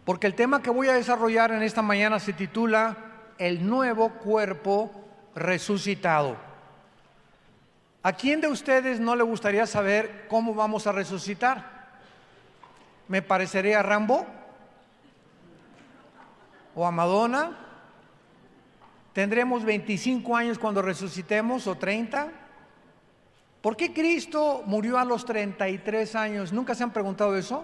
porque el tema que voy a desarrollar en esta mañana se titula El nuevo cuerpo resucitado. ¿A quién de ustedes no le gustaría saber cómo vamos a resucitar? ¿Me parecería a Rambo? ¿O a Madonna? ¿Tendremos 25 años cuando resucitemos o 30? ¿Por qué Cristo murió a los 33 años? ¿Nunca se han preguntado eso?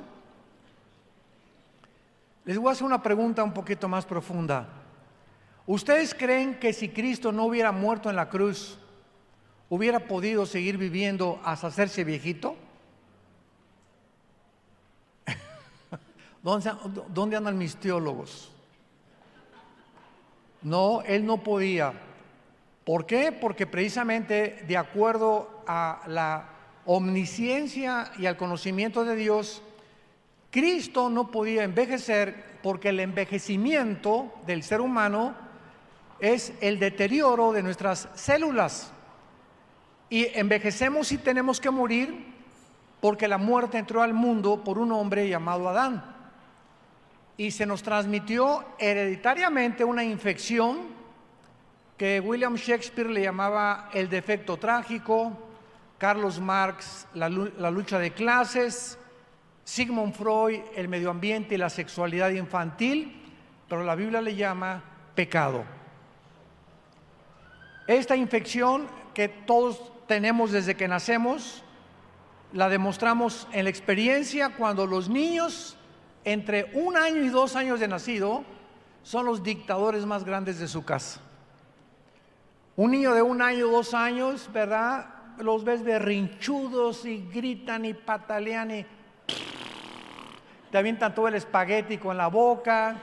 Les voy a hacer una pregunta un poquito más profunda. ¿Ustedes creen que si Cristo no hubiera muerto en la cruz, hubiera podido seguir viviendo hasta hacerse viejito? ¿Dónde andan mis teólogos? No, Él no podía. ¿Por qué? Porque precisamente de acuerdo a la omnisciencia y al conocimiento de Dios, Cristo no podía envejecer porque el envejecimiento del ser humano es el deterioro de nuestras células. Y envejecemos y tenemos que morir porque la muerte entró al mundo por un hombre llamado Adán. Y se nos transmitió hereditariamente una infección que William Shakespeare le llamaba el defecto trágico, Carlos Marx la lucha de clases, Sigmund Freud el medio ambiente y la sexualidad infantil, pero la Biblia le llama pecado. Esta infección que todos tenemos desde que nacemos, la demostramos en la experiencia cuando los niños entre 1 año y 2 años de nacido son los dictadores más grandes de su casa. Un niño de 1 año, 2 años, ¿verdad? Los ves berrinchudos y gritan y patalean y te avientan todo el espagueti con la boca,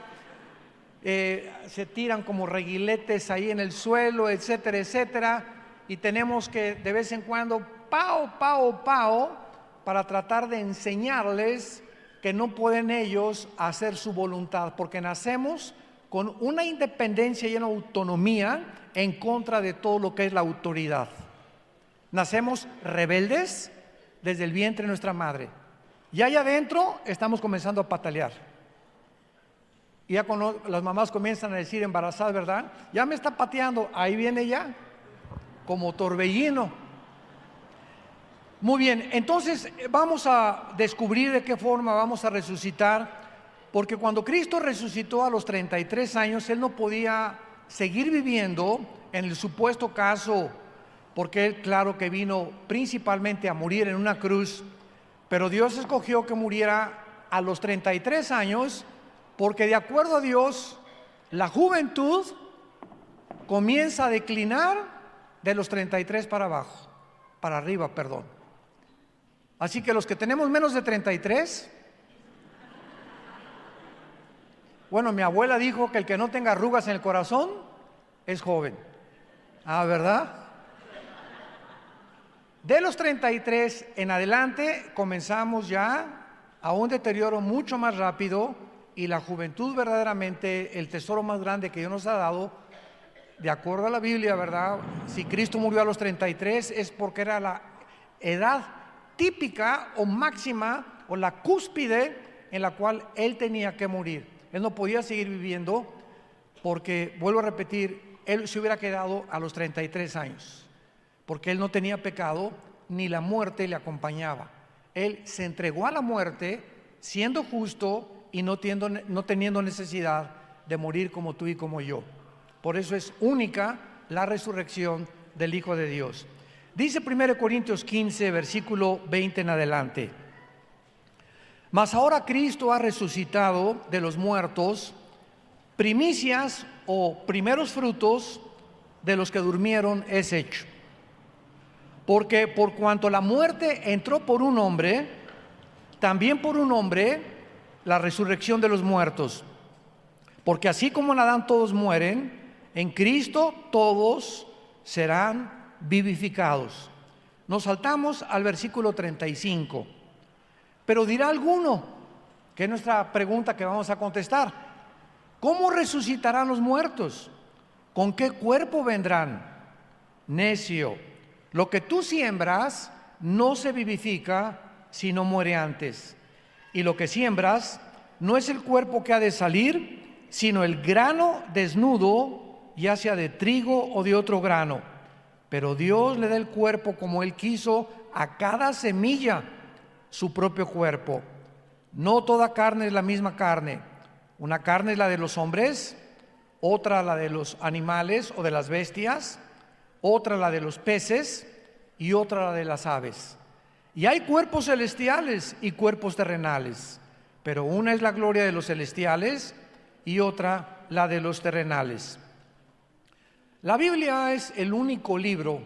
se tiran como reguiletes ahí en el suelo, etcétera, etcétera. Y tenemos que de vez en cuando, para tratar de enseñarles que no pueden ellos hacer su voluntad, porque nacemos con una independencia y una autonomía en contra de todo lo que es la autoridad. Nacemos rebeldes desde el vientre de nuestra madre. Y allá adentro estamos comenzando a patalear. Y ya cuando las mamás comienzan a decir embarazadas, ¿verdad? Ya me está pateando, ahí viene ya, como torbellino. Muy bien, entonces vamos a descubrir de qué forma vamos a resucitar, porque cuando Cristo resucitó a los 33 años, Él no podía seguir viviendo en el supuesto caso, porque Él claro que vino principalmente a morir en una cruz, pero Dios escogió que muriera a los 33 años, porque de acuerdo a Dios, la juventud comienza a declinar de los 33 para abajo, para arriba, perdón. Así que los que tenemos menos de 33, bueno, mi abuela dijo que el que no tenga arrugas en el corazón es joven. Ah, ¿verdad? De los 33 en adelante comenzamos ya a un deterioro mucho más rápido y la juventud verdaderamente, el tesoro más grande que Dios nos ha dado, de acuerdo a la Biblia, ¿verdad? Si Cristo murió a los 33 es porque era la edad típica o máxima o la cúspide en la cual Él tenía que morir. Él no podía seguir viviendo porque, vuelvo a repetir, Él se hubiera quedado a los 33 años, porque Él no tenía pecado ni la muerte le acompañaba. Él se entregó a la muerte siendo justo y no teniendo necesidad de morir como tú y como yo. Por eso es única la resurrección del Hijo de Dios. Dice 1 Corintios 15, versículo 20 en adelante: Mas ahora Cristo ha resucitado de los muertos, primicias o primeros frutos de los que durmieron es hecho. Porque por cuanto la muerte entró por un hombre, también por un hombre la resurrección de los muertos. Porque así como en Adán todos mueren, en Cristo todos serán vivificados. Nos saltamos al versículo 35. Pero dirá alguno, que es nuestra pregunta que vamos a contestar: ¿cómo resucitarán los muertos? ¿Con qué cuerpo vendrán? Necio, lo que tú siembras no se vivifica si no muere antes, y lo que siembras no es el cuerpo que ha de salir, sino el grano desnudo, ya sea de trigo o de otro grano. Pero Dios le da el cuerpo como Él quiso a cada semilla su propio cuerpo. No toda carne es la misma carne. Una carne es la de los hombres, otra la de los animales o de las bestias, otra la de los peces y otra la de las aves. Y hay cuerpos celestiales y cuerpos terrenales, pero una es la gloria de los celestiales y otra la de los terrenales. La Biblia es el único libro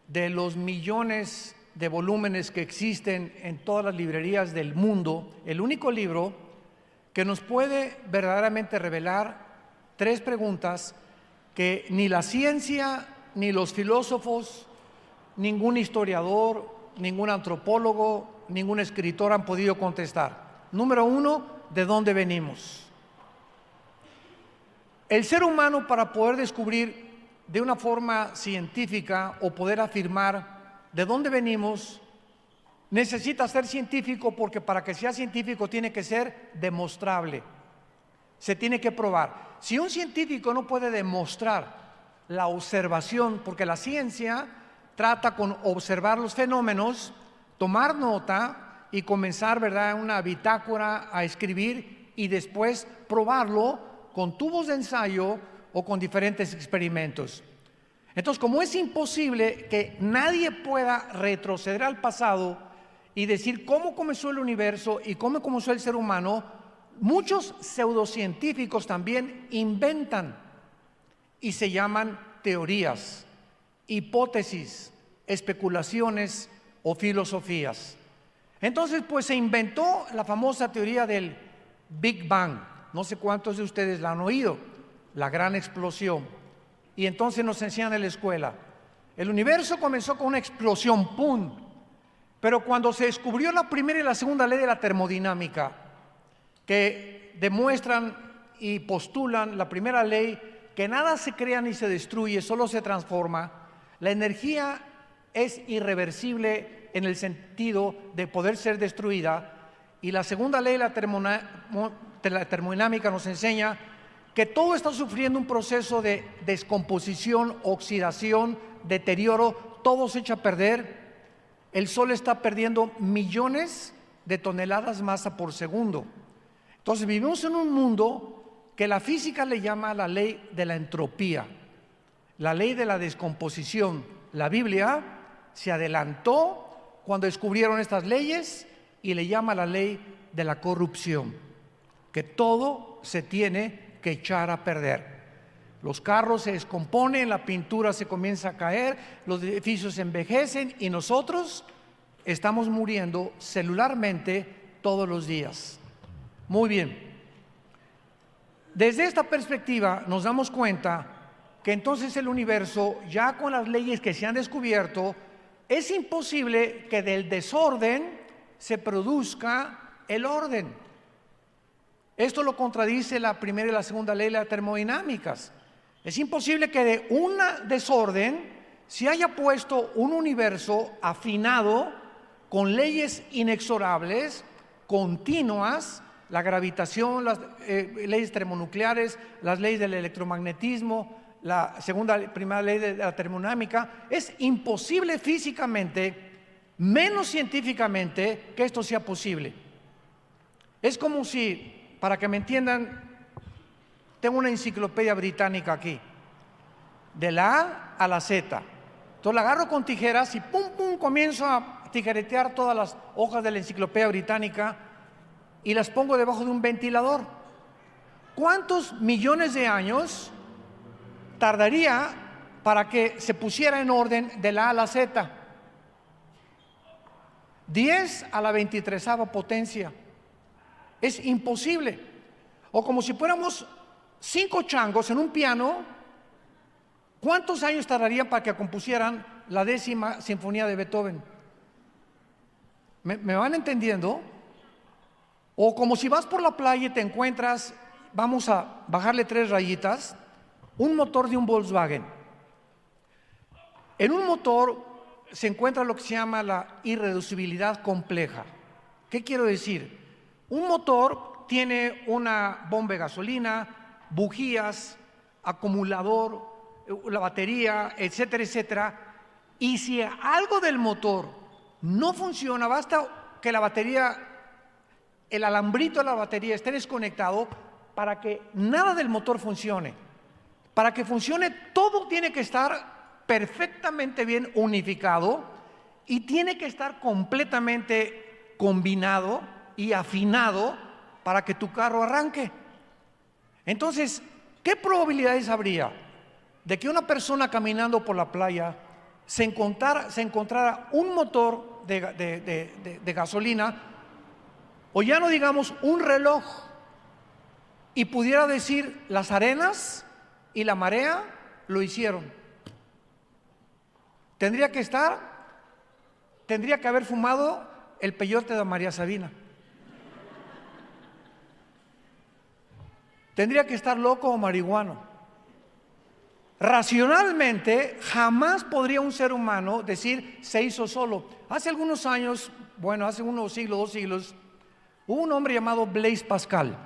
de los millones de volúmenes que existen en todas las librerías del mundo, el único libro que nos puede verdaderamente revelar tres preguntas que ni la ciencia, ni los filósofos, ningún historiador, ningún antropólogo, ningún escritor han podido contestar. Número uno, ¿de dónde venimos? El ser humano, para poder descubrir de una forma científica o poder afirmar de dónde venimos, necesita ser científico, porque para que sea científico tiene que ser demostrable, se tiene que probar. Si un científico no puede demostrar la observación, porque la ciencia trata con observar los fenómenos, tomar nota y comenzar, ¿verdad?, una bitácora a escribir y después probarlo con tubos de ensayo o con diferentes experimentos. Entonces, como es imposible que nadie pueda retroceder al pasado y decir cómo comenzó el universo y cómo comenzó el ser humano, muchos pseudocientíficos también inventan y se llaman teorías, hipótesis, especulaciones o filosofías. Entonces, pues se inventó la famosa teoría del Big Bang. No sé cuántos de ustedes la han oído, la gran explosión. Y entonces nos enseñan en la escuela. El universo comenzó con una explosión, ¡pum! Pero cuando se descubrió la primera y la segunda ley de la termodinámica, que demuestran y postulan la primera ley, que nada se crea ni se destruye, solo se transforma, la energía es irreversible en el sentido de poder ser destruida, y la segunda ley de la termodinámica nos enseña que todo está sufriendo un proceso de descomposición, oxidación, deterioro, todo se echa a perder. El Sol está perdiendo millones de toneladas masa por segundo. Entonces vivimos en un mundo que la física le llama la ley de la entropía, la ley de la descomposición. La Biblia se adelantó cuando descubrieron estas leyes y le llama la ley de la corrupción, que todo se tiene que echar a perder. Los carros se descomponen, la pintura se comienza a caer, los edificios se envejecen y nosotros estamos muriendo celularmente todos los días. Muy bien. Desde esta perspectiva nos damos cuenta que entonces el universo, ya con las leyes que se han descubierto, es imposible que del desorden se produzca el orden. Esto lo contradice la primera y la segunda ley de las termodinámicas. Es imposible que de un desorden se haya puesto un universo afinado con leyes inexorables, continuas, la gravitación, las leyes termonucleares, las leyes del electromagnetismo, la primera ley de la termodinámica. Es imposible físicamente, menos científicamente, que esto sea posible. Es como si, para que me entiendan, tengo una enciclopedia británica aquí, de la A a la Z. Entonces la agarro con tijeras y pum, pum, comienzo a tijeretear todas las hojas de la enciclopedia británica y las pongo debajo de un ventilador. ¿Cuántos millones de años tardaría para que se pusiera en orden de la A a la Z? 10 a la 23ª potencia. Es imposible. O como si fuéramos 5 changos en un piano, ¿cuántos años tardarían para que compusieran la 10ª sinfonía de Beethoven? ¿Me van entendiendo? O como si vas por la playa y te encuentras, vamos a bajarle 3 rayitas, un motor de un Volkswagen. En un motor se encuentra lo que se llama la irreducibilidad compleja. ¿Qué quiero decir? Un motor tiene una bomba de gasolina, bujías, acumulador, la batería, etcétera, etcétera. Y si algo del motor no funciona, basta que la batería, el alambrito de la batería esté desconectado para que nada del motor funcione. Para que funcione, todo tiene que estar perfectamente bien unificado y tiene que estar completamente combinado y afinado para que tu carro arranque. Entonces, ¿qué probabilidades habría de que una persona caminando por la playa se encontrara un motor de gasolina, o ya no digamos un reloj, y pudiera decir las arenas y la marea lo hicieron? Tendría que haber fumado el peyote de María Sabina. Tendría que estar loco o marihuano. Racionalmente, jamás podría un ser humano decir se hizo solo. Hace algunos años, hace unos siglos, 2 siglos, hubo un hombre llamado Blaise Pascal,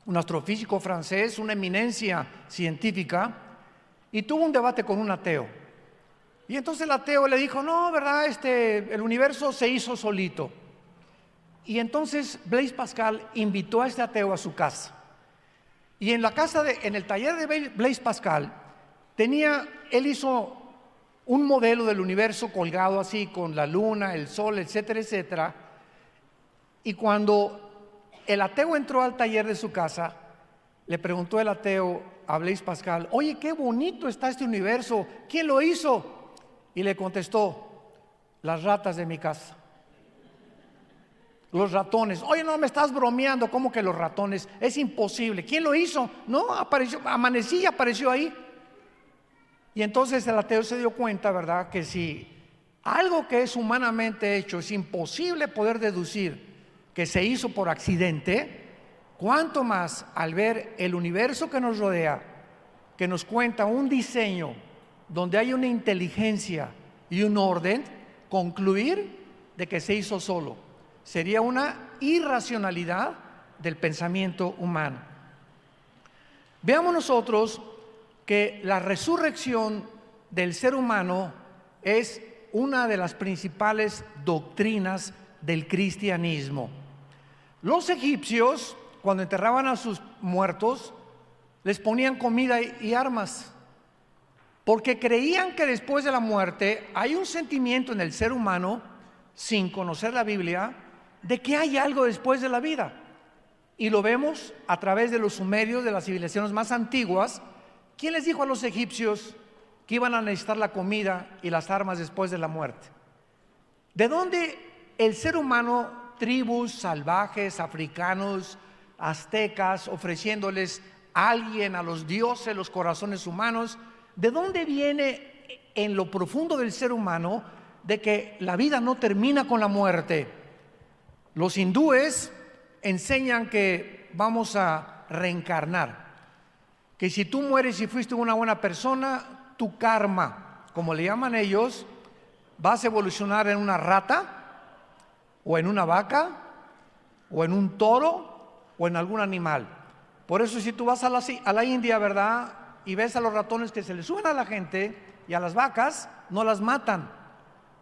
un astrofísico francés, una eminencia científica, y tuvo un debate con un ateo. Y entonces el ateo le dijo, no, ¿verdad? El universo se hizo solito. Y entonces Blaise Pascal invitó a este ateo a su casa. Y en el taller de Blaise Pascal, él hizo un modelo del universo colgado así, con la luna, el sol, etcétera, etcétera. Y cuando el ateo entró al taller de su casa, le preguntó el ateo a Blaise Pascal, oye, qué bonito está este universo, ¿quién lo hizo? Y le contestó, las ratas de mi casa. Los ratones. Oye, no me estás bromeando, ¿cómo que los ratones? Es imposible. ¿Quién lo hizo? No, amanecí y apareció ahí. Y entonces el ateo se dio cuenta, ¿verdad?, que si algo que es humanamente hecho es imposible poder deducir que se hizo por accidente, cuánto más al ver el universo que nos rodea, que nos cuenta un diseño donde hay una inteligencia y un orden, concluir de que se hizo solo. Sería una irracionalidad del pensamiento humano. Veamos nosotros que la resurrección del ser humano es una de las principales doctrinas del cristianismo. Los egipcios, cuando enterraban a sus muertos, les ponían comida y armas, porque creían que después de la muerte hay un sentimiento en el ser humano, sin conocer la Biblia, de que hay algo después de la vida. Y lo vemos a través de los sumerios, de las civilizaciones más antiguas. ¿Quién les dijo a los egipcios que iban a necesitar la comida y las armas después de la muerte? ¿De dónde el ser humano, tribus salvajes, africanos, aztecas, ofreciéndoles a alguien, a los dioses, los corazones humanos, de dónde viene en lo profundo del ser humano de que la vida no termina con la muerte? Los hindúes enseñan que vamos a reencarnar, que si tú mueres y fuiste una buena persona, tu karma, como le llaman ellos, vas a evolucionar en una rata, o en una vaca, o en un toro, o en algún animal. Por eso si tú vas a la India, ¿verdad?, y ves a los ratones que se les suben a la gente y a las vacas, no las matan,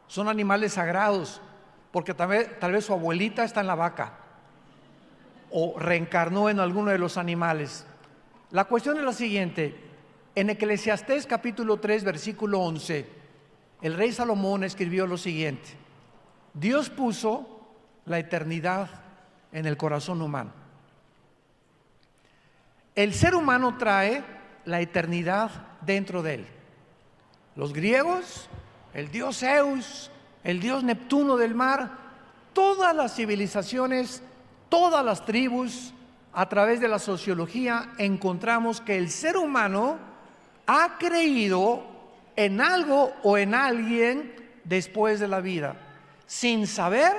son animales sagrados, porque tal vez su abuelita está en la vaca o reencarnó en alguno de los animales. La cuestión es la siguiente: en Eclesiastés capítulo 3 versículo 11, el rey Salomón escribió lo siguiente: Dios puso la eternidad en el corazón humano. El ser humano trae la eternidad dentro de él. Los griegos, el dios Zeus, el dios Neptuno del mar, todas las civilizaciones, todas las tribus, a través de la sociología, encontramos que el ser humano ha creído en algo o en alguien después de la vida, sin saber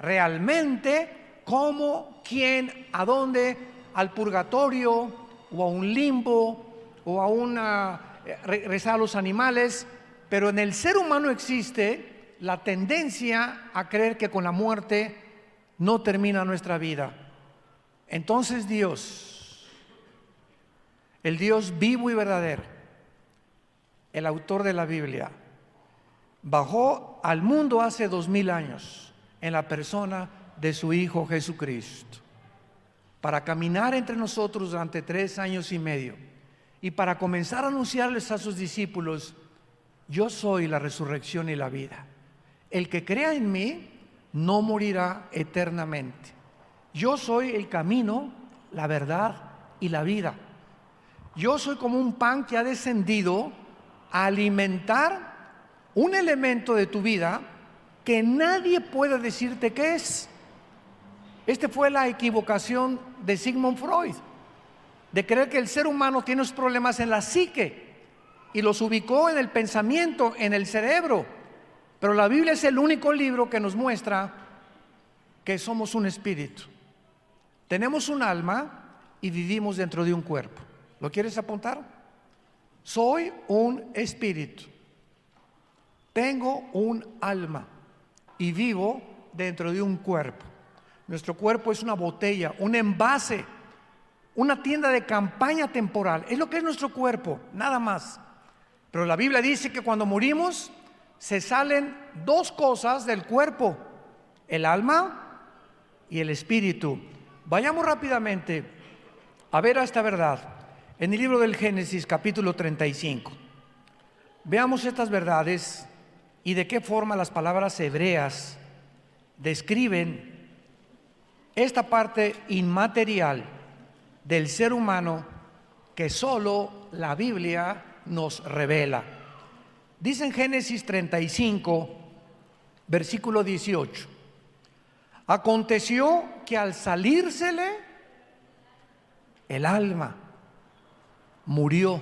realmente cómo, quién, a dónde, al purgatorio o a un limbo o a regresar a los animales. Pero en el ser humano existe la tendencia a creer que con la muerte no termina nuestra vida. Entonces Dios, el Dios vivo y verdadero, el autor de la Biblia, bajó al mundo hace 2000 años en la persona de su Hijo Jesucristo, para caminar entre nosotros durante 3 años y medio y para comenzar a anunciarles a sus discípulos: yo soy la resurrección y la vida. El que crea en mí no morirá eternamente. Yo soy el camino, la verdad y la vida. Yo soy como un pan que ha descendido a alimentar un elemento de tu vida que nadie puede decirte qué es. Esta fue la equivocación de Sigmund Freud, de creer que el ser humano tiene los problemas en la psique y los ubicó en el pensamiento, en el cerebro. Pero la Biblia es el único libro que nos muestra que somos un espíritu. Tenemos un alma y vivimos dentro de un cuerpo. ¿Lo quieres apuntar? Soy un espíritu. Tengo un alma y vivo dentro de un cuerpo. Nuestro cuerpo es una botella, un envase, una tienda de campaña temporal. Es lo que es nuestro cuerpo, nada más. Pero la Biblia dice que cuando morimos se salen 2 cosas del cuerpo: el alma y el espíritu. Vayamos rápidamente a ver a esta verdad en el libro del Génesis, capítulo 35. Veamos estas verdades y de qué forma las palabras hebreas describen esta parte inmaterial del ser humano que solo la Biblia nos revela. Dice en Génesis 35, versículo 18: aconteció que al salírsele el alma, murió.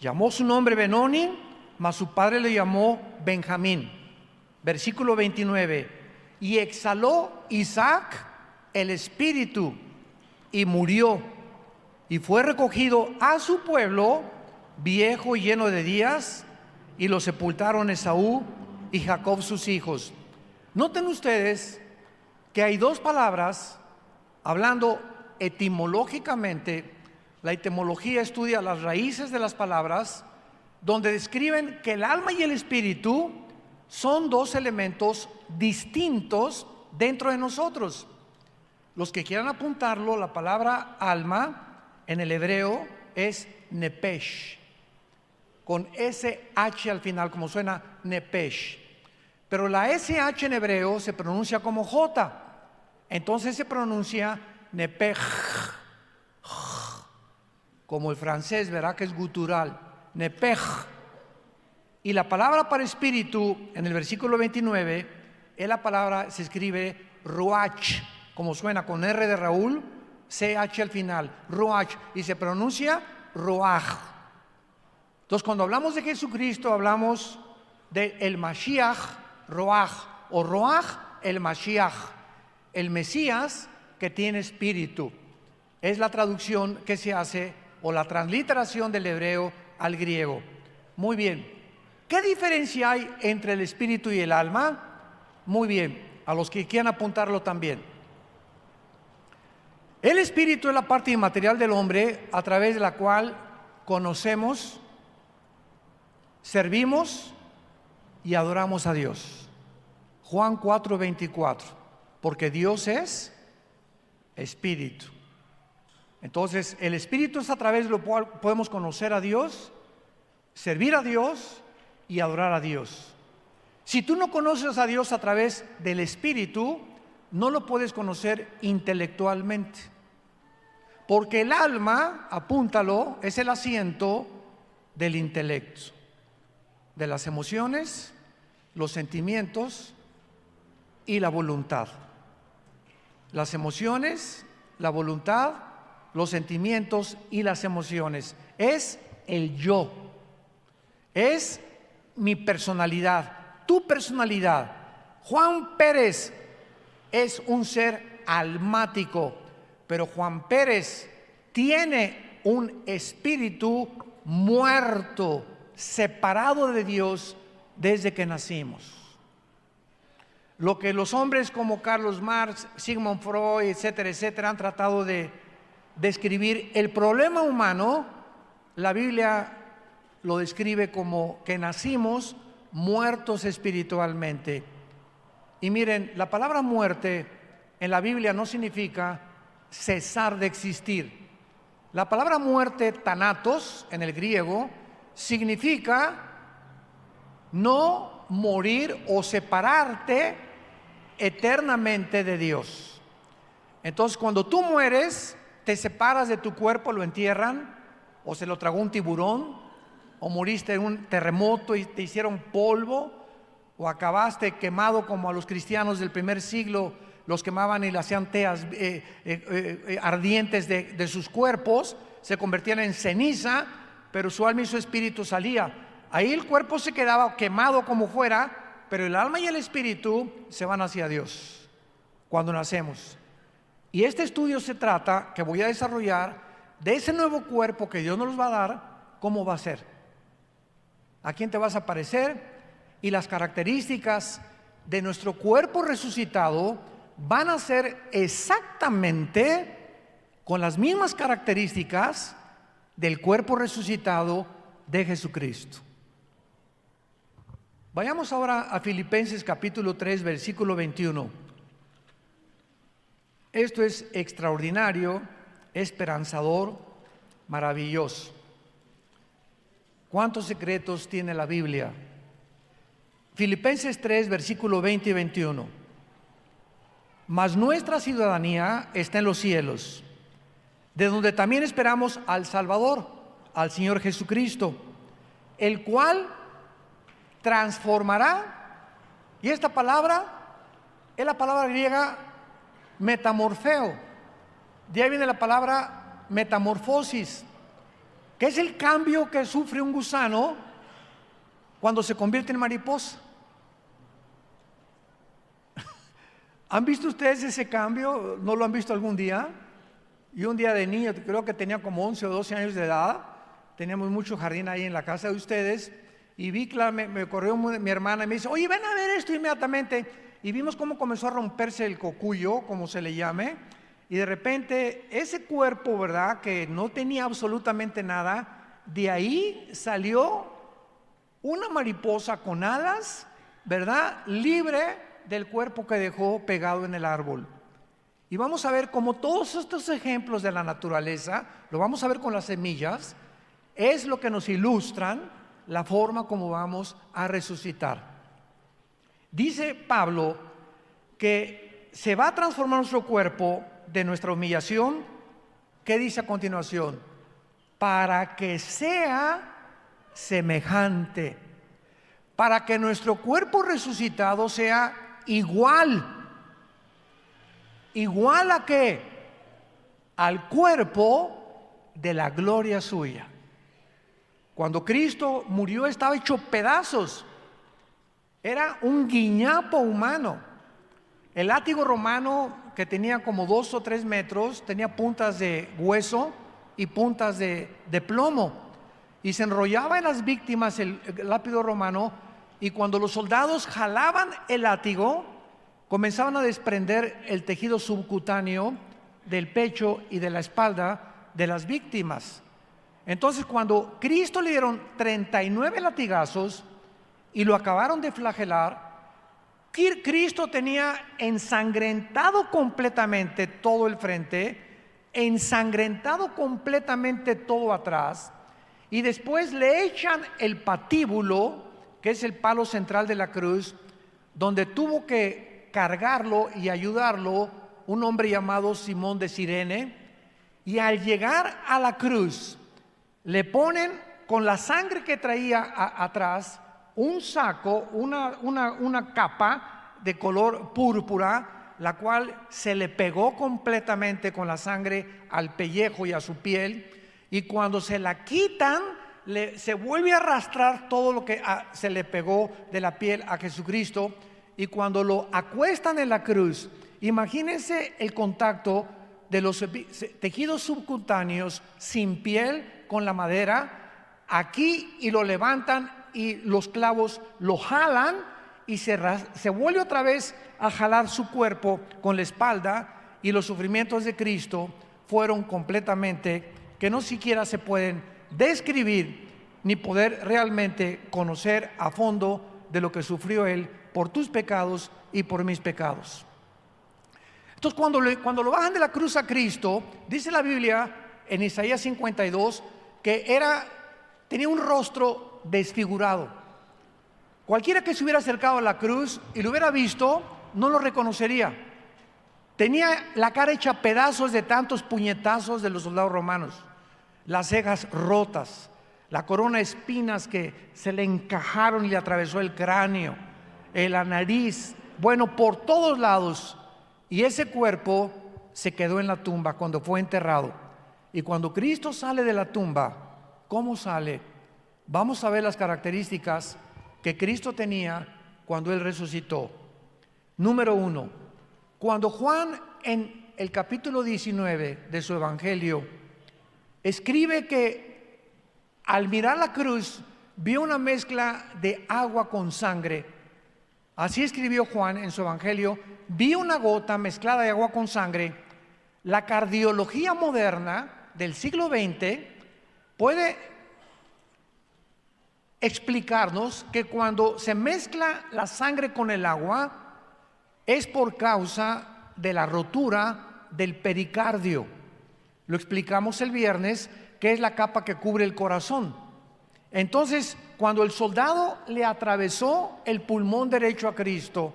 Llamó su nombre Benoni, mas su padre le llamó Benjamín. Versículo 29: y exhaló Isaac el espíritu y murió, y fue recogido a su pueblo, viejo y lleno de días, y lo sepultaron Esaú y Jacob sus hijos. Noten ustedes que hay 2 palabras, hablando etimológicamente. La etimología estudia las raíces de las palabras, donde describen que el alma y el espíritu son 2 elementos distintos dentro de nosotros. Los que quieran apuntarlo, la palabra alma en el hebreo es nepesh, con SH al final, como suena nepesh. Pero la SH en hebreo se pronuncia como J, entonces se pronuncia nepej, como el francés, ¿verdad? Que es gutural, nepej. Y la palabra para espíritu en el versículo 29 es la palabra, se escribe ruach, como suena, con R de Raúl, CH al final, ruach, y se pronuncia ruach. Entonces, cuando hablamos de Jesucristo, hablamos de el Mashiach Ruach, o Ruach el Mashiach, el Mesías que tiene espíritu. Es la traducción que se hace, o la transliteración del hebreo al griego. Muy bien. ¿Qué diferencia hay entre el espíritu y el alma? Muy bien, a los que quieran apuntarlo también. El espíritu es la parte inmaterial del hombre a través de la cual conocemos, servimos y adoramos a Dios. Juan 4:24, porque Dios es espíritu. Entonces, el espíritu es a través de lo cual podemos conocer a Dios, servir a Dios y adorar a Dios. Si tú no conoces a Dios a través del espíritu, no lo puedes conocer intelectualmente. Porque el alma, apúntalo, es el asiento del intelecto, de las emociones, los sentimientos y la voluntad. Las emociones, la voluntad, los sentimientos y las emociones. Es el yo. Es mi personalidad, tu personalidad. Juan Pérez es un ser almático, pero Juan Pérez tiene un espíritu muerto, separado de Dios desde que nacimos. Lo que los hombres como Carlos Marx, Sigmund Freud, etcétera, etcétera, han tratado de describir el problema humano, la Biblia lo describe como que nacimos muertos espiritualmente. Y miren, la palabra muerte en la Biblia no significa cesar de existir. La palabra muerte, thanatos, en el griego, significa no morir o separarte eternamente de Dios. Entonces, cuando tú mueres, te separas de tu cuerpo, lo entierran, o se lo tragó un tiburón, o moriste en un terremoto y te hicieron polvo, o acabaste quemado como a los cristianos del primer siglo los quemaban y le hacían teas ardientes de sus cuerpos, se convertían en ceniza, pero su alma y su espíritu salía. Ahí el cuerpo se quedaba quemado como fuera, pero el alma y el espíritu se van hacia Dios cuando nacemos. Y este estudio se trata, que voy a desarrollar, de ese nuevo cuerpo que Dios nos va a dar, cómo va a ser, a quién te vas a parecer, y las características de nuestro cuerpo resucitado van a ser exactamente con las mismas características del cuerpo resucitado de Jesucristo. Vayamos ahora a Filipenses capítulo 3, versículo 21. Esto es extraordinario, esperanzador, maravilloso. ¿Cuántos secretos tiene la Biblia? Filipenses 3, versículo 20 y 21. Mas nuestra ciudadanía está en los cielos, de donde también esperamos al Salvador, al Señor Jesucristo, el cual transformará. Y esta palabra es la palabra griega metamorfeo. De ahí viene la palabra metamorfosis, que es el cambio que sufre un gusano cuando se convierte en mariposa. ¿Han visto ustedes ese cambio? ¿No lo han visto algún día? Y un día de niño, creo que tenía como 11 o 12 años de edad, teníamos mucho jardín ahí en la casa de ustedes, y vi, claro, me corrió mi hermana y me dice, oye, ven a ver esto inmediatamente. Y vimos cómo comenzó a romperse el cocuyo, como se le llame, y de repente ese cuerpo, ¿verdad?, que no tenía absolutamente nada, de ahí salió una mariposa con alas, ¿verdad?, libre del cuerpo que dejó pegado en el árbol. Y vamos a ver cómo todos estos ejemplos de la naturaleza, lo vamos a ver con las semillas, es lo que nos ilustran la forma como vamos a resucitar. Dice Pablo que se va a transformar nuestro cuerpo de nuestra humillación. ¿Qué dice a continuación? Para que sea semejante, para que nuestro cuerpo resucitado sea igual a qué? Al cuerpo de la gloria suya. Cuando Cristo murió estaba hecho pedazos, era un guiñapo humano. El látigo romano, que tenía como 2 o 3 metros, tenía puntas de hueso y puntas de plomo, y se enrollaba en las víctimas el látigo romano. Y cuando los soldados jalaban el látigo, comenzaban a desprender el tejido subcutáneo del pecho y de la espalda de las víctimas. Entonces, cuando Cristo le dieron 39 latigazos y lo acabaron de flagelar, Cristo tenía ensangrentado completamente todo el frente, ensangrentado completamente todo atrás, y después le echan el patíbulo, que es el palo central de la cruz, donde tuvo que cargarlo y ayudarlo un hombre llamado Simón de Cirene. Y al llegar a la cruz, le ponen con la sangre que traía atrás un saco, una capa de color púrpura, la cual se le pegó completamente con la sangre al pellejo y a su piel. Y cuando se la quitan, se vuelve a arrastrar todo lo que se le pegó de la piel a Jesucristo. Y cuando lo acuestan en la cruz, imagínense el contacto de los tejidos subcutáneos sin piel con la madera aquí, y lo levantan y los clavos lo jalan y se vuelve otra vez a jalar su cuerpo con la espalda, y los sufrimientos de Cristo fueron completamente, que no siquiera se pueden describir ni poder realmente conocer a fondo de lo que sufrió Él por tus pecados y por mis pecados. Entonces cuando lo bajan de la cruz a Cristo, dice la Biblia en Isaías 52 que tenía un rostro desfigurado. Cualquiera que se hubiera acercado a la cruz y lo hubiera visto, no lo reconocería. Tenía la cara hecha pedazos de tantos puñetazos de los soldados romanos, las cejas rotas, la corona de espinas que se le encajaron y le atravesó el cráneo, la nariz, bueno, por todos lados. Y ese cuerpo se quedó en la tumba cuando fue enterrado. Y cuando Cristo sale de la tumba, ¿cómo sale? Vamos a ver las características que Cristo tenía cuando Él resucitó. Número 1, cuando Juan en el capítulo 19 de su evangelio escribe que al mirar la cruz vio una mezcla de agua con sangre. Así escribió Juan en su evangelio: vi una gota mezclada de agua con sangre. La cardiología moderna del siglo XX puede explicarnos que cuando se mezcla la sangre con el agua es por causa de la rotura del pericardio. Lo explicamos el viernes, que es la capa que cubre el corazón. Entonces, cuando el soldado le atravesó el pulmón derecho a Cristo,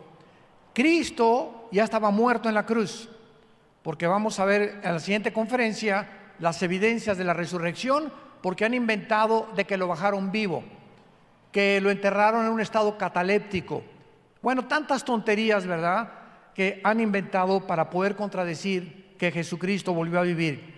Cristo ya estaba muerto en la cruz, porque vamos a ver en la siguiente conferencia las evidencias de la resurrección, porque han inventado de que lo bajaron vivo, que lo enterraron en un estado cataléptico. Bueno, tantas tonterías, ¿verdad?, que han inventado para poder contradecir que Jesucristo volvió a vivir.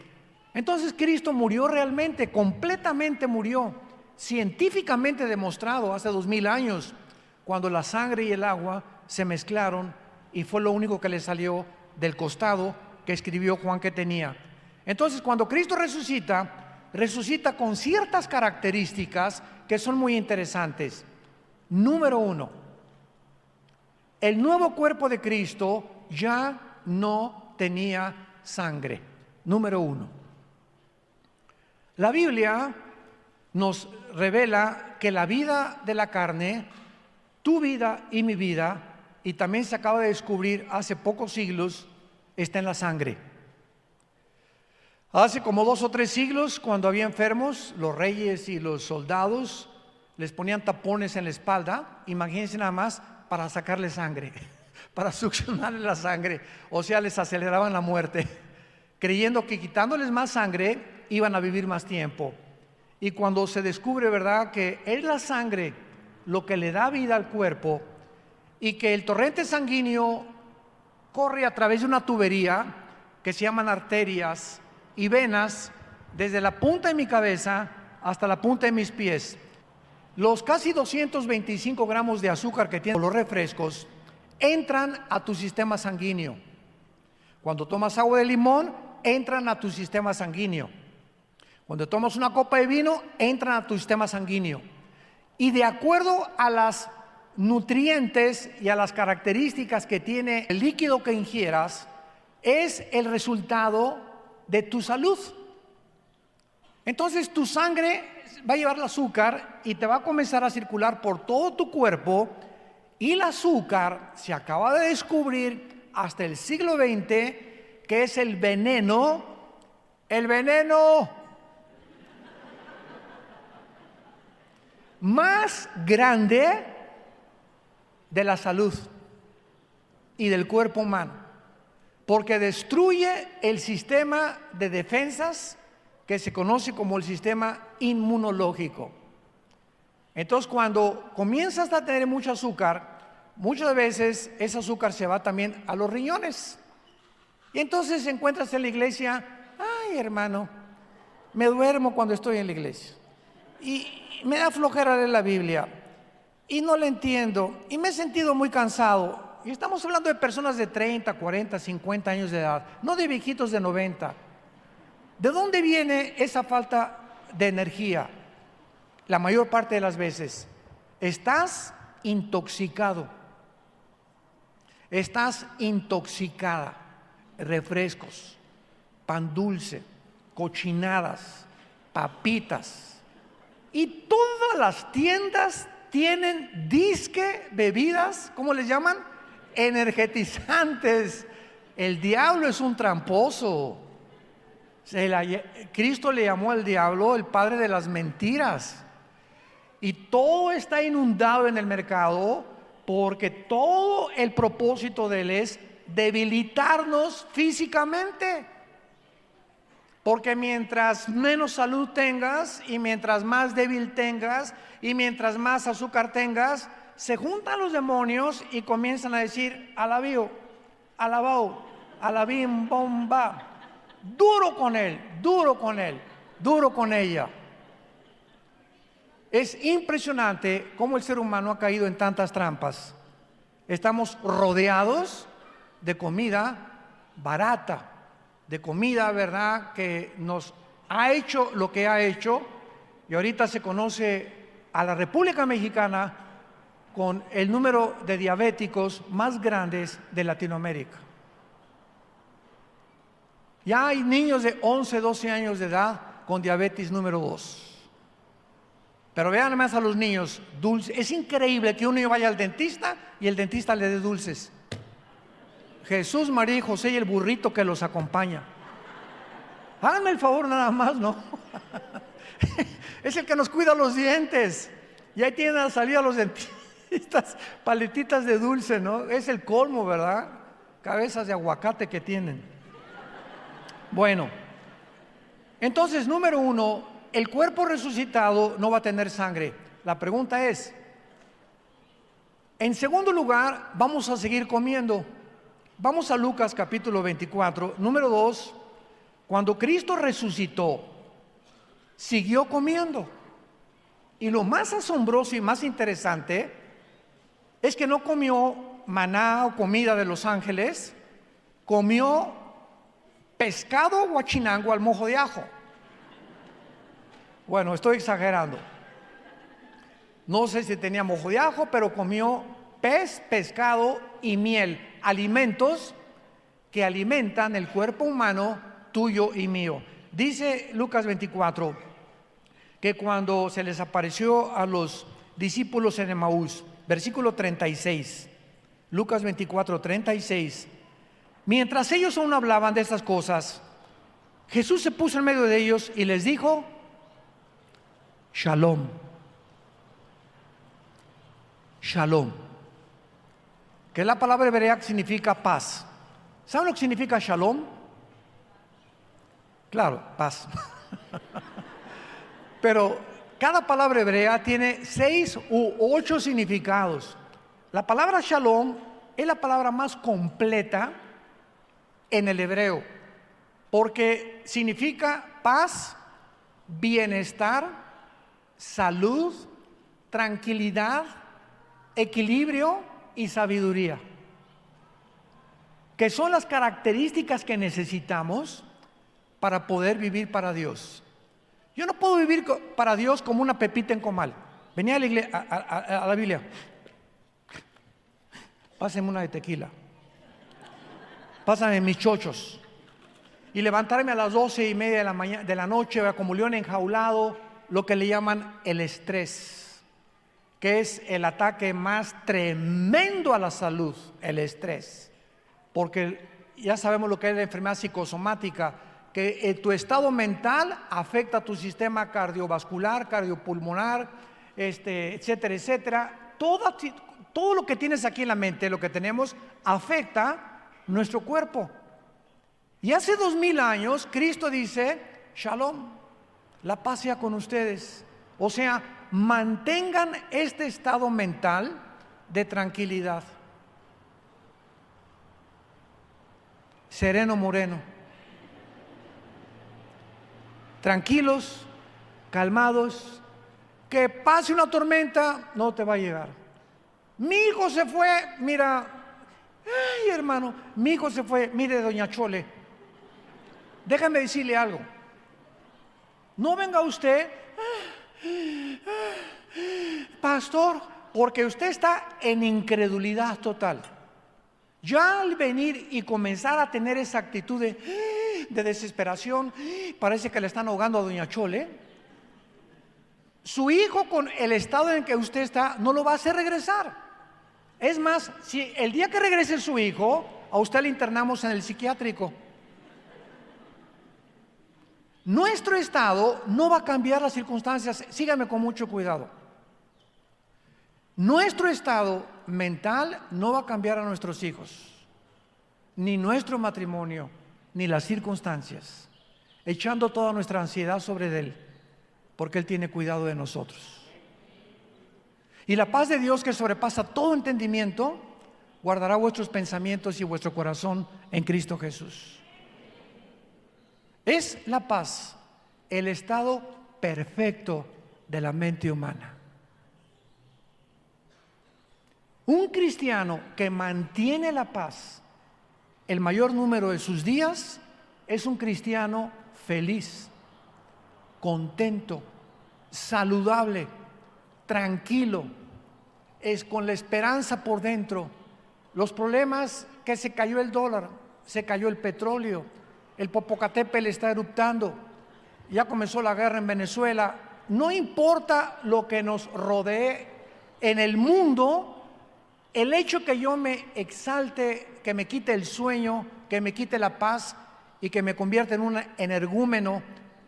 Entonces Cristo murió realmente, completamente murió, científicamente demostrado hace 2000 años, cuando la sangre y el agua se mezclaron y fue lo único que le salió del costado que escribió Juan que tenía. Entonces, cuando Cristo resucita con ciertas características que son muy interesantes. Número 1, el nuevo cuerpo de Cristo ya no tenía sangre. Número 1. La Biblia nos revela que la vida de la carne, tu vida y mi vida, y también se acaba de descubrir hace pocos siglos, está en la sangre. Hace como 2 o 3 siglos, cuando había enfermos, los reyes y los soldados les ponían tapones en la espalda, imagínense nada más, para sacarle sangre, para succionarle la sangre, o sea, les aceleraban la muerte, creyendo que quitándoles más sangre iban a vivir más tiempo. Y cuando se descubre, ¿verdad?, que es la sangre lo que le da vida al cuerpo y que el torrente sanguíneo corre a través de una tubería que se llaman arterias y venas desde la punta de mi cabeza hasta la punta de mis pies. Los casi 225 gramos de azúcar que tienen los refrescos entran a tu sistema sanguíneo. Cuando tomas agua de limón, entran a tu sistema sanguíneo. Cuando tomas una copa de vino, entran a tu sistema sanguíneo. Y de acuerdo a las nutrientes y a las características que tiene el líquido que ingieras, es el resultado de tu salud. Entonces tu sangre va a llevar el azúcar y te va a comenzar a circular por todo tu cuerpo, y el azúcar se acaba de descubrir hasta el siglo XX que es el veneno más grande de la salud y del cuerpo humano, porque destruye el sistema de defensas que se conoce como el sistema inmunológico. Entonces, cuando comienzas a tener mucho azúcar, muchas veces ese azúcar se va también a los riñones. Y entonces encuentras en la iglesia: ay, hermano, me duermo cuando estoy en la iglesia, y me da flojera leer la Biblia, y no la entiendo, y me he sentido muy cansado. Y estamos hablando de personas de 30, 40, 50 años de edad, no de viejitos de 90. ¿De dónde viene esa falta de energía? La mayor parte de las veces estás intoxicado. Estás intoxicada. Refrescos, pan dulce, cochinadas, papitas. Y todas las tiendas tienen disque bebidas, ¿cómo les llaman? Energetizantes. El diablo es un tramposo. Cristo le llamó al diablo el padre de las mentiras. Y todo está inundado en el mercado porque todo el propósito de él es debilitarnos físicamente. Porque mientras menos salud tengas y mientras más débil tengas y mientras más azúcar tengas, se juntan los demonios y comienzan a decir: alabío, alabao, alabim, bomba. Duro con él, duro con él, duro con ella. Es impresionante cómo el ser humano ha caído en tantas trampas. Estamos rodeados de comida barata, de comida, ¿verdad?, que nos ha hecho lo que ha hecho, y ahorita se conoce a la República Mexicana con el número de diabéticos más grandes de Latinoamérica. Ya hay niños de 11, 12 años de edad con diabetes número 2. Pero vean además a los niños dulces. Es increíble que un niño vaya al dentista y el dentista le dé dulces. Jesús, María y José y el burrito que los acompaña. Háganme el favor nada más, ¿no? Es el que nos cuida los dientes. Y ahí tienen a salir a los dentistas paletitas de dulce, ¿no? Es el colmo, ¿verdad? Cabezas de aguacate que tienen. Bueno, entonces, número 1, el cuerpo resucitado no va a tener sangre. La pregunta es, en segundo lugar, vamos a seguir comiendo. Vamos a Lucas capítulo 24, número 2. Cuando Cristo resucitó, siguió comiendo. Y lo más asombroso y más interesante es que no comió maná o comida de los ángeles, comió pescado guachinango al mojo de ajo. Bueno, estoy exagerando. No sé si tenía mojo de ajo, pero comió pez, pescado y miel, alimentos que alimentan el cuerpo humano tuyo y mío. Dice Lucas 24 que cuando se les apareció a los discípulos en Emaús, versículo 36, Lucas 24, 36, mientras ellos aún hablaban de estas cosas, Jesús se puso en medio de ellos y les dijo: Shalom. Shalom, que la palabra hebrea que significa paz. ¿Saben lo que significa shalom? Claro, paz. Pero cada palabra hebrea tiene 6 u 8 significados. La palabra shalom es la palabra más completa en el hebreo, porque significa paz, bienestar, salud, tranquilidad, equilibrio y sabiduría, que son las características que necesitamos para poder vivir para Dios. Yo no puedo vivir para Dios como una pepita en comal. Venía a la iglesia, a la Biblia. Pásenme una de tequila. Pásame mis chochos. Y levantarme a las 12:30 de la noche como león enjaulado, lo que le llaman el estrés, que es el ataque más tremendo a la salud, el estrés. Porque ya sabemos lo que es la enfermedad psicosomática, que tu estado mental afecta a tu sistema cardiovascular, cardiopulmonar, etcétera, etcétera. Todo lo que tienes aquí en la mente, lo que tenemos, afecta nuestro cuerpo. Y hace 2000 años Cristo dice: Shalom, la paz sea con ustedes. O sea, mantengan este estado mental de tranquilidad. Sereno moreno. Tranquilos, calmados, que pase una tormenta, no te va a llegar. Mi hijo se fue, mira, ay hermano, mi hijo se fue, mire doña Chole, déjame decirle algo. No venga usted, pastor, porque usted está en incredulidad total. Ya al venir y comenzar a tener esa actitud de desesperación, parece que le están ahogando a doña Chole, su hijo, con el estado en que usted está, no lo va a hacer regresar. Es más, si el día que regrese su hijo, a usted le internamos en el psiquiátrico. Nuestro estado no va a cambiar las circunstancias, síganme con mucho cuidado. Nuestro estado mental no va a cambiar a nuestros hijos, ni nuestro matrimonio, ni las circunstancias, echando toda nuestra ansiedad sobre Él, porque Él tiene cuidado de nosotros. Y la paz de Dios, que sobrepasa todo entendimiento, guardará vuestros pensamientos y vuestro corazón en Cristo Jesús. Es la paz el estado perfecto de la mente humana. Un cristiano que mantiene la paz el mayor número de sus días es un cristiano feliz, contento, saludable, tranquilo, es con la esperanza por dentro. Los problemas, que se cayó el dólar, se cayó el petróleo, el Popocatépetl está eruptando, ya comenzó la guerra en Venezuela. No importa lo que nos rodee en el mundo, el hecho que yo me exalte, que me quite el sueño, que me quite la paz y que me convierta en un energúmeno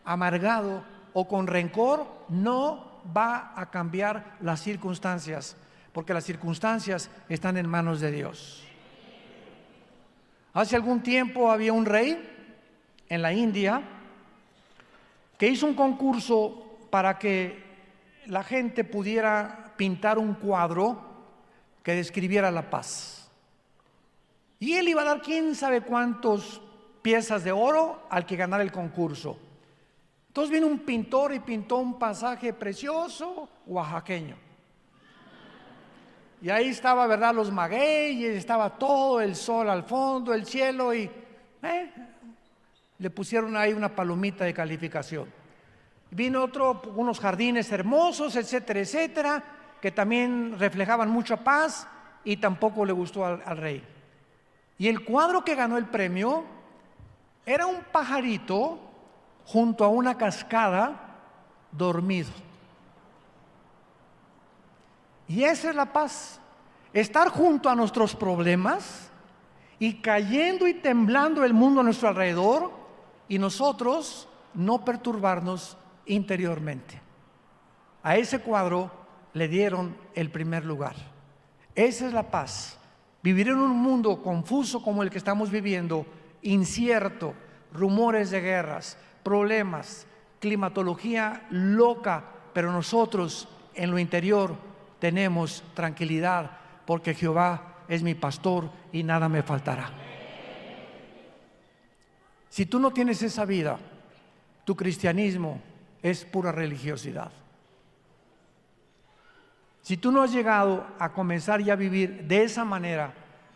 amargado o con rencor, no va a cambiar las circunstancias, porque las circunstancias están en manos de Dios. Hace algún tiempo había un rey en la India que hizo un concurso para que la gente pudiera pintar un cuadro que describiera la paz. Y él iba a dar quién sabe cuántas piezas de oro al que ganara el concurso. Entonces vino un pintor y pintó un pasaje precioso oaxaqueño. Y ahí estaba, ¿verdad?, los magueyes, estaba todo el sol al fondo, el cielo, y le pusieron ahí una palomita de calificación. Vino otro, unos jardines hermosos, etcétera, etcétera, que también reflejaban mucha paz, y tampoco le gustó al rey. Y el cuadro que ganó el premio era un pajarito junto a una cascada dormido. Y esa es la paz, estar junto a nuestros problemas y cayendo y temblando el mundo a nuestro alrededor, y nosotros no perturbarnos interiormente. A ese cuadro le dieron el primer lugar. Esa es la paz. Vivir en un mundo confuso como el que estamos viviendo, incierto, rumores de guerras, problemas, climatología loca, pero nosotros en lo interior tenemos tranquilidad, porque Jehová es mi pastor y nada me faltará. Si tú no tienes esa vida, tu cristianismo es pura religiosidad. Si tú no has llegado a comenzar ya a vivir de esa manera,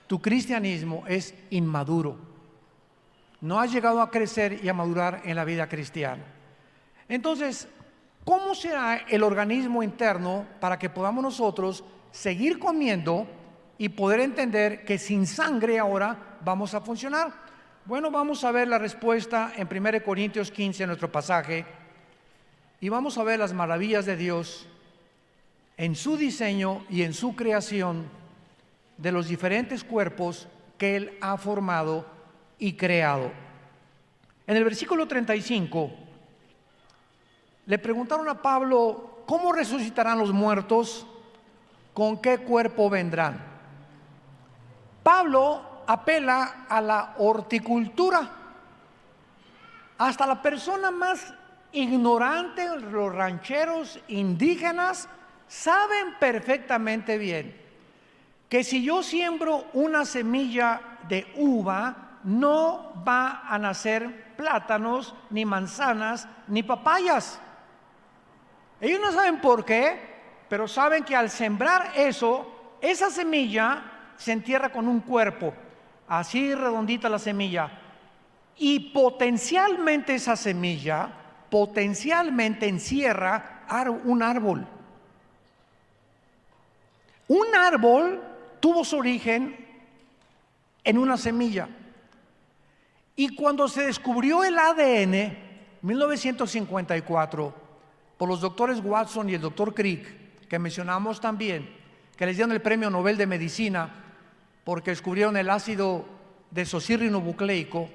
tu cristianismo es inmaduro. No has llegado a crecer y a madurar en la vida cristiana. Entonces, ¿cómo será el organismo interno para que podamos nosotros seguir comiendo y poder entender que sin sangre ahora vamos a funcionar? Bueno, vamos a ver la respuesta en 1 Corintios 15, nuestro pasaje, y vamos a ver las maravillas de Dios en su diseño y en su creación de los diferentes cuerpos que Él ha formado y creado. En el versículo 35 le preguntaron a Pablo: ¿cómo resucitarán los muertos? ¿Con qué cuerpo vendrán? Pablo apela a la horticultura. Hasta la persona más ignorante, los rancheros indígenas, saben perfectamente bien que si yo siembro una semilla de uva, no va a nacer plátanos, ni manzanas, ni papayas. Ellos no saben por qué, pero saben que al sembrar eso, esa semilla se entierra con un cuerpo, así redondita la semilla, y potencialmente esa semilla, potencialmente encierra un árbol. Un árbol tuvo su origen en una semilla. Y cuando se descubrió el ADN, 1954, por los doctores Watson y el doctor Crick, que mencionamos también, que les dieron el premio Nobel de Medicina porque descubrieron el ácido desoxirribonucleico,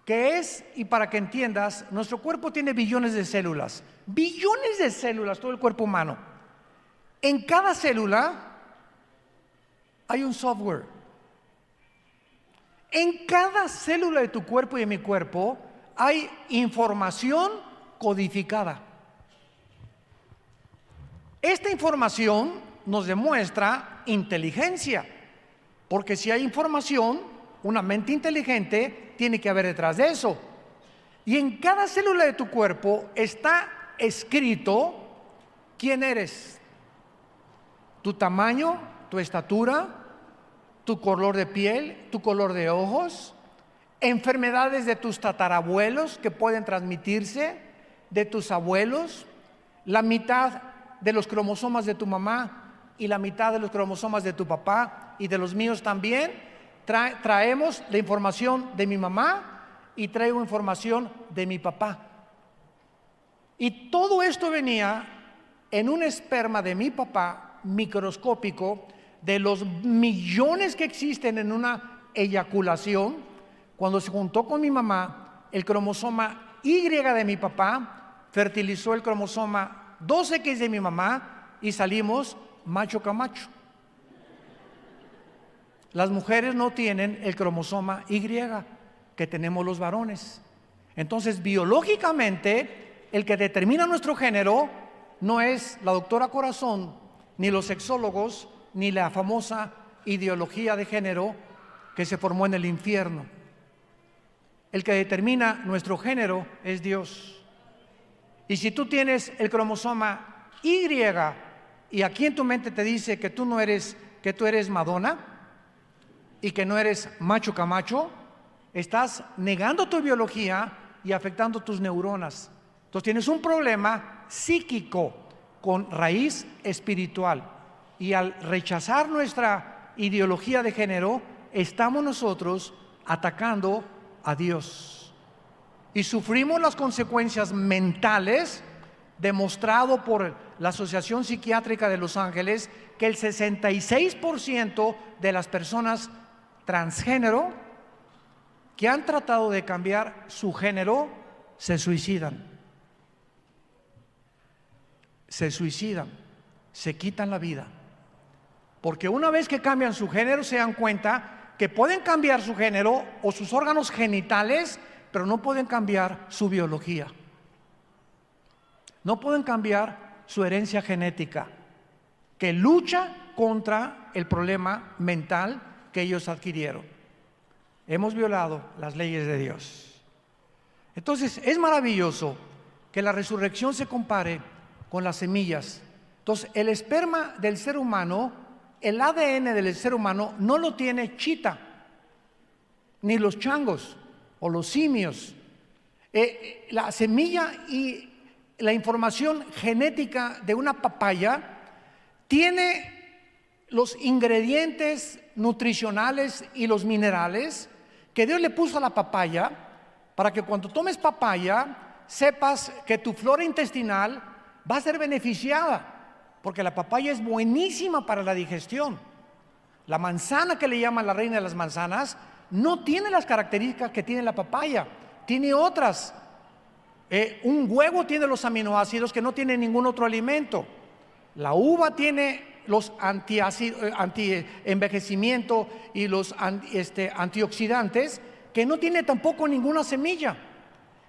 que es, y para que entiendas, nuestro cuerpo tiene billones de células, todo el cuerpo humano. En cada célula hay un software. En cada célula de tu cuerpo y de mi cuerpo hay información codificada. Esta información nos demuestra inteligencia, porque si hay información, una mente inteligente tiene que haber detrás de eso. Y en cada célula de tu cuerpo está escrito quién eres, tu tamaño, tu estatura, tu color de piel, tu color de ojos, enfermedades de tus tatarabuelos que pueden transmitirse, de tus abuelos, la mitad de los cromosomas de tu mamá y la mitad de los cromosomas de tu papá y de los míos también. Traemos la información de mi mamá y traigo información de mi papá. Y todo esto venía en un esperma de mi papá microscópico, de los millones que existen en una eyaculación. Cuando se juntó con mi mamá, el cromosoma Y de mi papá fertilizó el cromosoma 2X de mi mamá y salimos macho camacho. Las mujeres no tienen el cromosoma Y que tenemos los varones. Entonces, biológicamente, el que determina nuestro género no es la doctora Corazón, ni los sexólogos, ni la famosa ideología de género que se formó en el infierno. El que determina nuestro género es Dios. Y si tú tienes el cromosoma Y y aquí en tu mente te dice que tú no eres, que tú eres Madonna y que no eres macho camacho, estás negando tu biología y afectando tus neuronas. Entonces tienes un problema psíquico con raíz espiritual. Y al rechazar nuestra ideología de género, estamos nosotros atacando a Dios. Y sufrimos las consecuencias mentales, demostrado por la Asociación Psiquiátrica de Los Ángeles, que el 66% de las personas transgénero que han tratado de cambiar su género se suicidan. Se suicidan, se quitan la vida. Porque una vez que cambian su género se dan cuenta que pueden cambiar su género o sus órganos genitales, pero no pueden cambiar su biología. No pueden cambiar su herencia genética, que lucha contra el problema mental que ellos adquirieron. Hemos violado las leyes de Dios. Entonces, es maravilloso que la resurrección se compare con las semillas. Entonces, el esperma del ser humano, el ADN del ser humano, no lo tiene chita, ni los changos o los simios. La semilla y la información genética de una papaya tiene los ingredientes nutricionales y los minerales que Dios le puso a la papaya para que cuando tomes papaya sepas que tu flora intestinal va a ser beneficiada, porque la papaya es buenísima para la digestión. La manzana, que le llaman la reina de las manzanas, no tiene las características que tiene la papaya, tiene otras. Un huevo tiene los aminoácidos que no tiene ningún otro alimento. La uva tiene los anti-envejecimiento y los antioxidantes que no tiene tampoco ninguna semilla.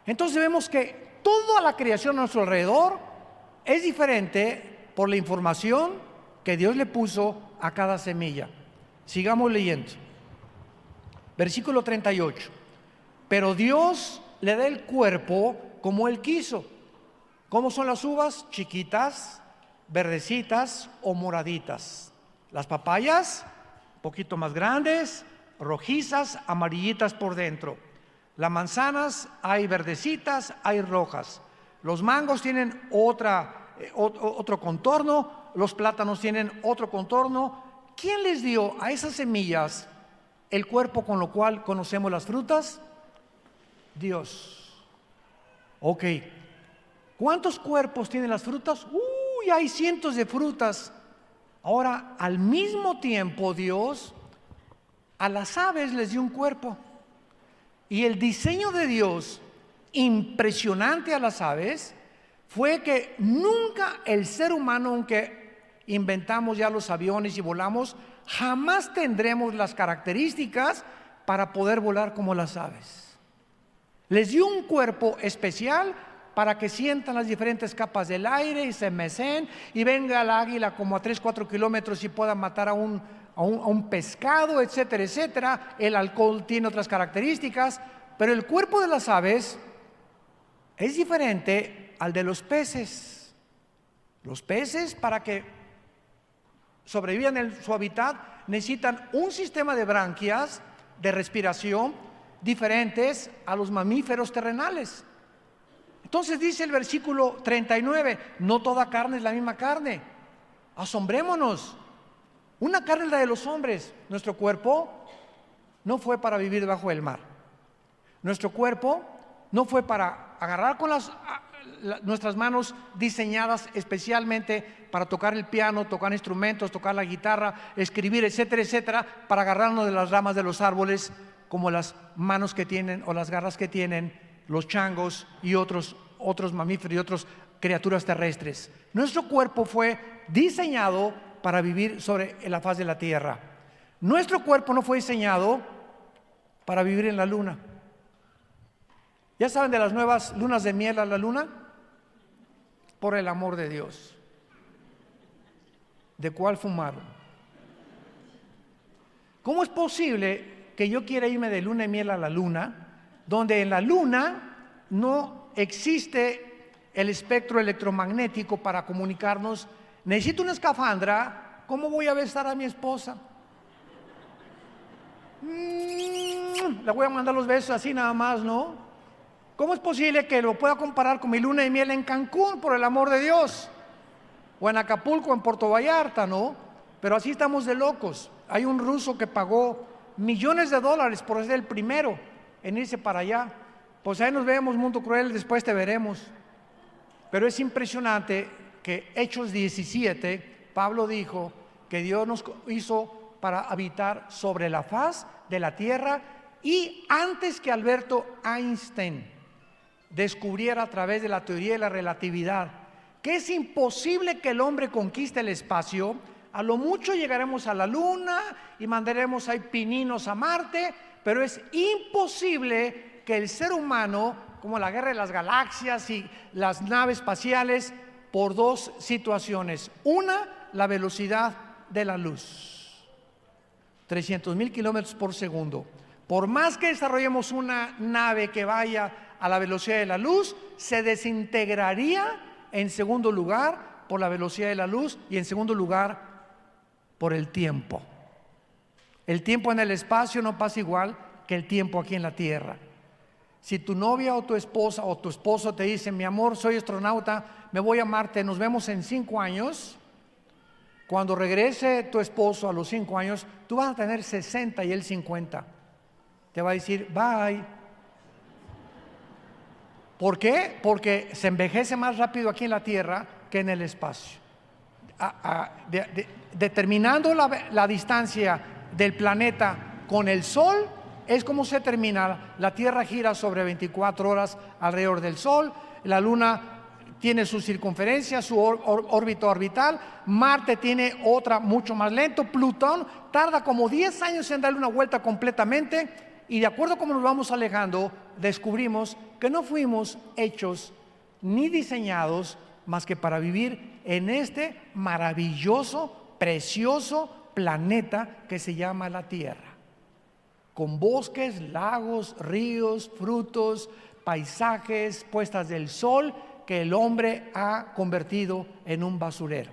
Entonces vemos que toda la creación a nuestro alrededor es diferente por la información que Dios le puso a cada semilla. Sigamos leyendo. Versículo 38. Pero Dios le da el cuerpo como Él quiso. ¿Cómo son las uvas? Chiquitas, verdecitas o moraditas. Las papayas, un poquito más grandes, rojizas, amarillitas por dentro. Las manzanas hay verdecitas, hay rojas. Los mangos tienen otro contorno, los plátanos tienen otro contorno. ¿Quién les dio a esas semillas el cuerpo con lo cual conocemos las frutas? Dios. Ok. ¿Cuántos cuerpos tienen las frutas? Uy, hay cientos de frutas. Ahora, al mismo tiempo, Dios a las aves les dio un cuerpo. Y el diseño de Dios, impresionante a las aves, fue que nunca el ser humano, aunque inventamos ya los aviones y volamos, jamás tendremos las características para poder volar como las aves. Les dio un cuerpo especial para que sientan las diferentes capas del aire y se mecen y venga el águila como a 3-4 kilómetros y pueda matar a un pescado, etcétera, etcétera. El halcón tiene otras características, pero el cuerpo de las aves es diferente al de los peces. Los peces, para que sobrevivan en su hábitat, necesitan un sistema de branquias de respiración diferentes a los mamíferos terrenales. Entonces dice el versículo 39, no toda carne es la misma carne. Asombrémonos. Una carne es la de los hombres. Nuestro cuerpo no fue para vivir debajo del mar. Nuestro cuerpo no fue para agarrar con nuestras manos diseñadas especialmente para tocar el piano, tocar instrumentos, tocar la guitarra, escribir, etcétera, etcétera, para agarrarnos de las ramas de los árboles como las manos que tienen o las garras que tienen los changos y otros mamíferos y otras criaturas terrestres. Nuestro cuerpo fue diseñado para vivir sobre la faz de la tierra. Nuestro cuerpo no fue diseñado para vivir en la luna. ¿Ya saben de las nuevas lunas de miel a la luna? Por el amor de Dios. ¿De cuál fumaron? ¿Cómo es posible que yo quiera irme de luna de miel a la luna, donde en la luna no existe el espectro electromagnético para comunicarnos? Necesito una escafandra. ¿Cómo voy a besar a mi esposa? Le voy a mandar los besos así nada más, ¿no? ¿Cómo es posible que lo pueda comparar con mi luna de miel en Cancún, por el amor de Dios? O en Acapulco, en Puerto Vallarta, ¿no? Pero así estamos de locos. Hay un ruso que pagó millones de dólares por ser el primero en irse para allá. Pues ahí nos vemos, mundo cruel, después te veremos. Pero es impresionante que Hechos 17, Pablo dijo que Dios nos hizo para habitar sobre la faz de la tierra, y antes que Alberto Einstein descubriera a través de la teoría de la relatividad que es imposible que el hombre conquiste el espacio, a lo mucho llegaremos a la luna y mandaremos ahí pininos a Marte, pero es imposible que el ser humano, como la guerra de las galaxias y las naves espaciales, por dos situaciones. Una, la velocidad de la luz, 300,000 kilómetros por segundo. Por más que desarrollemos una nave que vaya a la velocidad de la luz, se desintegraría en segundo lugar por la velocidad de la luz y en segundo lugar por el tiempo. El tiempo en el espacio no pasa igual que el tiempo aquí en la tierra. Si tu novia o tu esposa o tu esposo te dice, mi amor, soy astronauta, me voy a Marte, nos vemos en 5 años, cuando regrese tu esposo a los 5 años, tú vas a tener 60 y él 50. Te va a decir, bye. ¿Por qué? Porque se envejece más rápido aquí en la tierra que en el espacio. Determinando la distancia del planeta con el Sol, es como se termina. La Tierra gira sobre 24 horas alrededor del Sol, la Luna tiene su circunferencia, su órbita orbital, Marte tiene otra mucho más lento, Plutón tarda como 10 años en darle una vuelta completamente, y de acuerdo a cómo nos vamos alejando, descubrimos que no fuimos hechos ni diseñados más que para vivir en este maravilloso, precioso planeta que se llama la Tierra, con bosques, lagos, ríos, frutos, paisajes, puestas del sol que el hombre ha convertido en un basurero.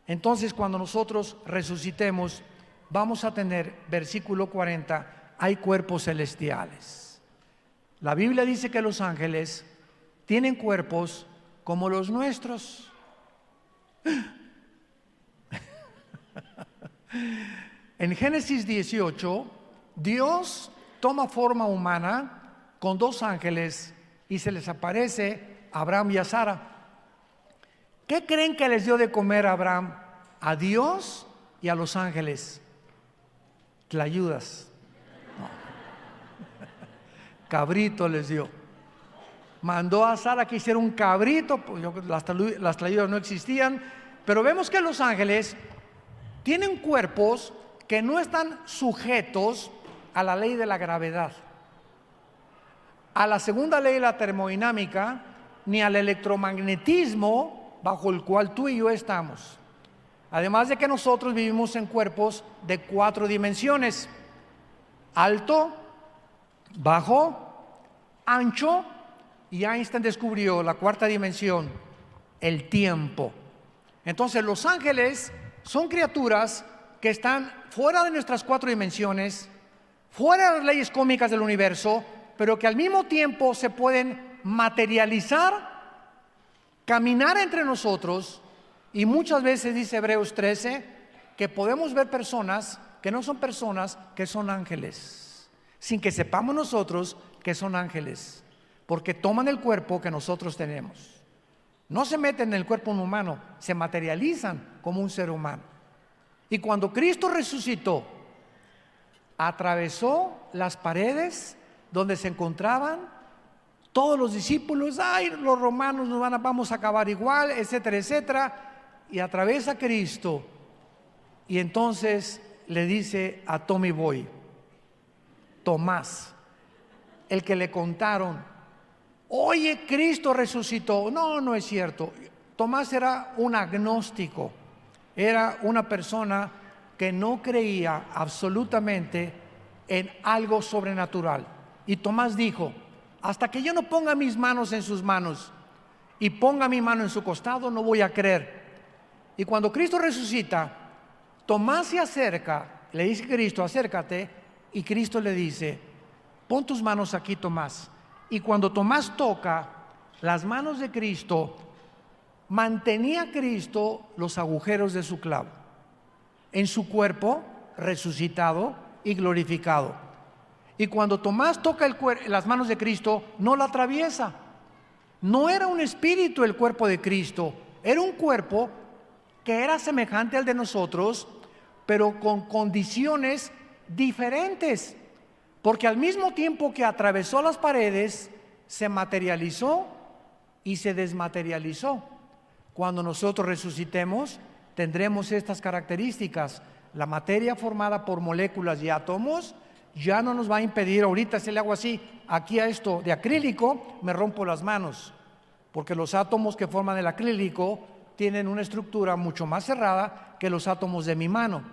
Entonces, cuando nosotros resucitemos, vamos a tener, versículo 40, hay cuerpos celestiales. La Biblia dice que los ángeles tienen cuerpos como los nuestros. En Génesis 18, Dios toma forma humana con dos ángeles y se les aparece a Abraham y a Sara. ¿Qué creen que les dio de comer a Abraham? A Dios y a los ángeles. Tlayudas. No. Cabrito les dio. Mandó a Sara que hiciera un cabrito, pues las tlayudas no existían, pero vemos que los ángeles tienen cuerpos que no están sujetos a la ley de la gravedad, a la segunda ley de la termodinámica, ni al electromagnetismo bajo el cual tú y yo estamos. Además de que nosotros vivimos en cuerpos de 4 dimensiones: alto, bajo, ancho, y Einstein descubrió la 4ª dimensión, el tiempo. Entonces los ángeles son criaturas que están fuera de nuestras 4 dimensiones, fuera de las leyes cósmicas del universo, pero que al mismo tiempo se pueden materializar, caminar entre nosotros, y muchas veces dice Hebreos 13 que podemos ver personas que no son personas, que son ángeles, sin que sepamos nosotros que son ángeles, porque toman el cuerpo que nosotros tenemos. No se meten en el cuerpo humano, se materializan como un ser humano. Y cuando Cristo resucitó, atravesó las paredes donde se encontraban todos los discípulos. Ay, los romanos vamos a acabar igual, etcétera, etcétera. Y atraviesa Cristo, y entonces le dice a Tommy Boy, Tomás, el que le contaron: oye, Cristo resucitó. No, no es cierto. Tomás era un agnóstico, era una persona que no creía absolutamente en algo sobrenatural. Y Tomás dijo: hasta que yo no ponga mis manos en sus manos y ponga mi mano en su costado, no voy a creer. Y cuando Cristo resucita, Tomás se acerca, le dice Cristo: acércate, y Cristo le dice: pon tus manos aquí, Tomás. Y cuando Tomás toca las manos de Cristo, mantenía Cristo los agujeros de su clavo en su cuerpo resucitado y glorificado. Y cuando Tomás toca las manos de Cristo, no la atraviesa. No era un espíritu el cuerpo de Cristo, era un cuerpo que era semejante al de nosotros, pero con condiciones diferentes, porque al mismo tiempo que atravesó las paredes, se materializó y se desmaterializó. Cuando nosotros resucitemos, tendremos estas características. La materia formada por moléculas y átomos ya no nos va a impedir. Ahorita si le hago así, aquí a esto de acrílico, me rompo las manos, porque los átomos que forman el acrílico tienen una estructura mucho más cerrada que los átomos de mi mano.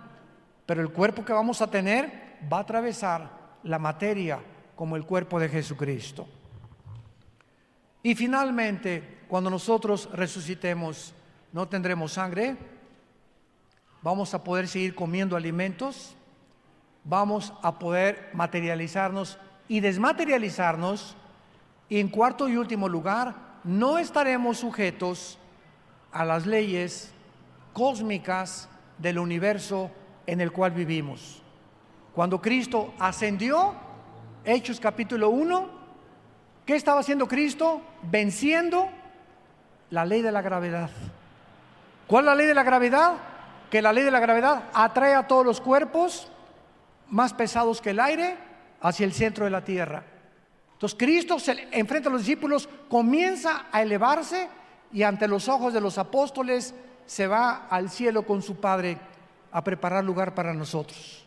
Pero el cuerpo que vamos a tener va a atravesar la materia como el cuerpo de Jesucristo. Y finalmente, cuando nosotros resucitemos, no tendremos sangre, vamos a poder seguir comiendo alimentos, vamos a poder materializarnos y desmaterializarnos, y en cuarto y último lugar, no estaremos sujetos a las leyes cósmicas del universo en el cual vivimos. Cuando Cristo ascendió, Hechos capítulo 1, ¿qué estaba haciendo Cristo? Venciendo la ley de la gravedad. ¿Cuál es la ley de la gravedad? Que la ley de la gravedad atrae a todos los cuerpos más pesados que el aire hacia el centro de la tierra. Entonces Cristo se enfrenta a los discípulos, comienza a elevarse, y ante los ojos de los apóstoles se va al cielo con su Padre a preparar lugar para nosotros.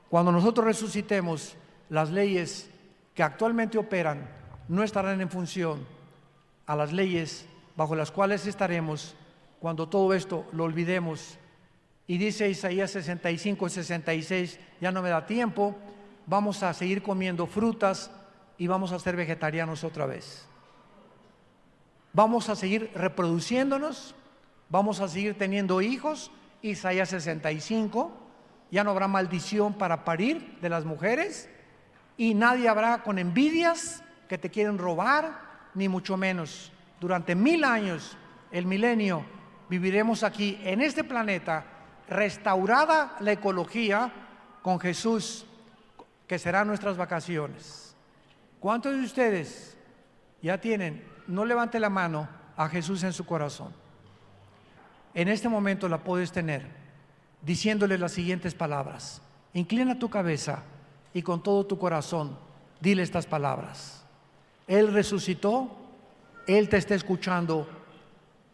Cuando nosotros resucitemos, las leyes que actualmente operan no estarán en función a las leyes bajo las cuales estaremos cuando todo esto lo olvidemos. Y dice Isaías 65 y 66, ya no me da tiempo, vamos a seguir comiendo frutas y vamos a ser vegetarianos otra vez. Vamos a seguir reproduciéndonos, vamos a seguir teniendo hijos. Isaías 65, ya no habrá maldición para parir de las mujeres, y nadie habrá con envidias que te quieren robar, ni mucho menos. Durante 1000 años, el milenio, viviremos aquí en este planeta, restaurada la ecología, con Jesús que serán nuestras vacaciones. ¿Cuántos de ustedes ya tienen, no levante la mano, a Jesús en su corazón? En este momento la puedes tener, diciéndole las siguientes palabras. Inclina tu cabeza y con todo tu corazón dile estas palabras. Él resucitó, Él te está escuchando,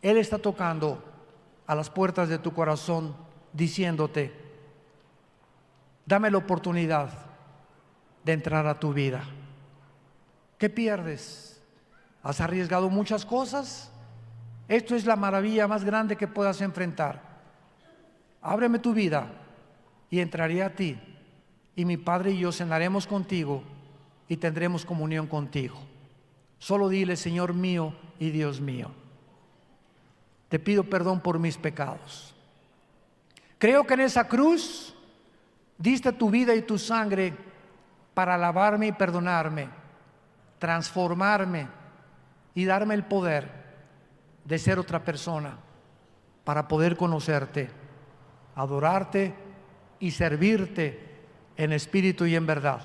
Él está tocando a las puertas de tu corazón, diciéndote: dame la oportunidad de entrar a tu vida. ¿Qué pierdes? ¿Has arriesgado muchas cosas? Esto es la maravilla más grande que puedas enfrentar. Ábreme tu vida y entraré a ti, y mi Padre y yo cenaremos contigo y tendremos comunión contigo. Solo dile: Señor mío y Dios mío, te pido perdón por mis pecados. Creo que en esa cruz diste tu vida y tu sangre para lavarme y perdonarme, transformarme y darme el poder de ser otra persona para poder conocerte, adorarte y servirte en espíritu y en verdad.